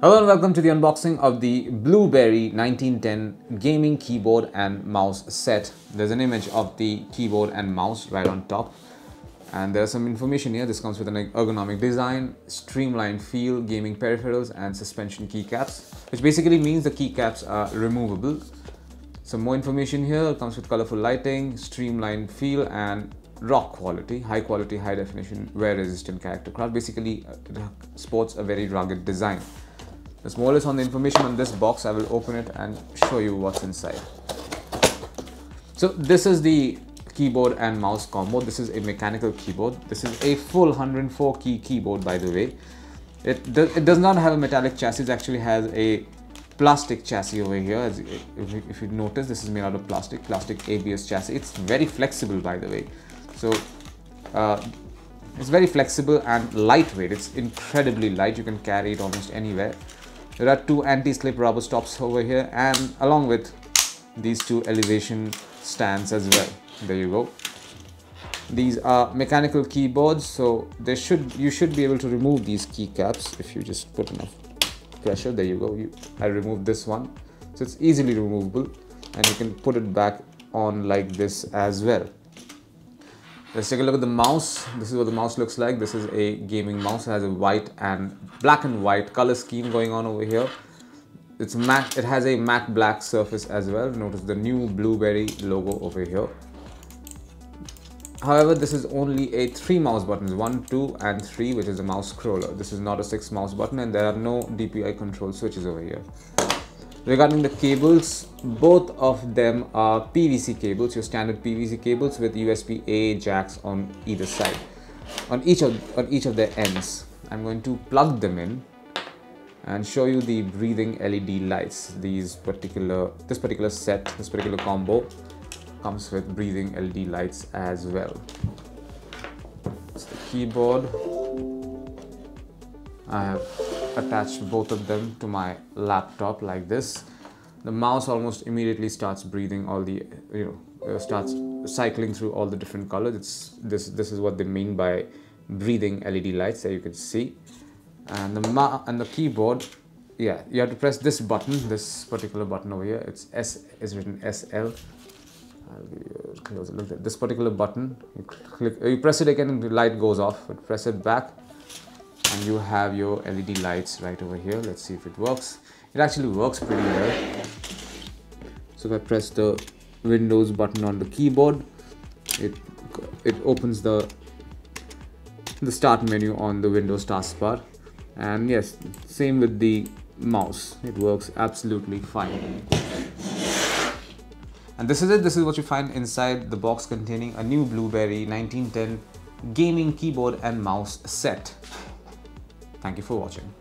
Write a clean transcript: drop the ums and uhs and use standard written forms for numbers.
Hello and welcome to the unboxing of the Blueberry 1910 gaming keyboard and mouse set. There's an image of the keyboard and mouse right on top. And there's some information here. This comes with an ergonomic design, streamlined feel, gaming peripherals and suspension keycaps, which basically means the keycaps are removable. Some more information here. It comes with colorful lighting, streamlined feel and rock quality, high quality, high definition, wear resistant character craft. Basically, it sports a very rugged design. There's more or less on the information on this box. I will open it and show you what's inside. So this is the keyboard and mouse combo. This is a mechanical keyboard. This is a full 104 key keyboard, by the way. It does not have a metallic chassis. It actually has a plastic chassis over here. If you notice, this is made out of plastic ABS chassis. It's very flexible, by the way. So it's very flexible and lightweight. It's incredibly light. You can carry it almost anywhere. There are two anti-slip rubber stops over here, and along with these two elevation stands as well. There you go. These are mechanical keyboards, so you should be able to remove these keycaps if you just put enough pressure. There you go. I removed this one, so it's easily removable, and you can put it back on like this as well. Let's take a look at the mouse. This is what the mouse looks like. This is a gaming mouse. It has a white and black and white color scheme going on over here. It's matte. It has a matte black surface as well. Notice the new Blueberry logo over here. However, this is only a 3 mouse buttons, 1, 2 and 3, which is a mouse scroller. This is not a 6 mouse button, and there are no DPI control switches over here. Regarding the cables, both of them are PVC cables, your standard PVC cables with USB-A jacks on either side, on each of their ends. I'm going to plug them in and show you the breathing LED lights. This particular combo comes with breathing LED lights as well. It's the keyboard. I have attached both of them to my laptop like this. The mouse almost immediately starts breathing all the, starts cycling through all the different colors. This is what they mean by breathing LED lights, that you can see. And the keyboard, yeah, you have to press this button, this particular button over here. It's written SL. I'll give you a closer look at this particular button. You press it again and the light goes off, but press it back and you have your LED lights right over here. Let's see if it works. It actually works pretty well. So if I press the Windows button on the keyboard, it opens the start menu on the Windows taskbar. And yes, same with the mouse. It works absolutely fine. And this is it. This is what you find inside the box containing a new Blueberry 1910 gaming keyboard and mouse set. Thank you for watching.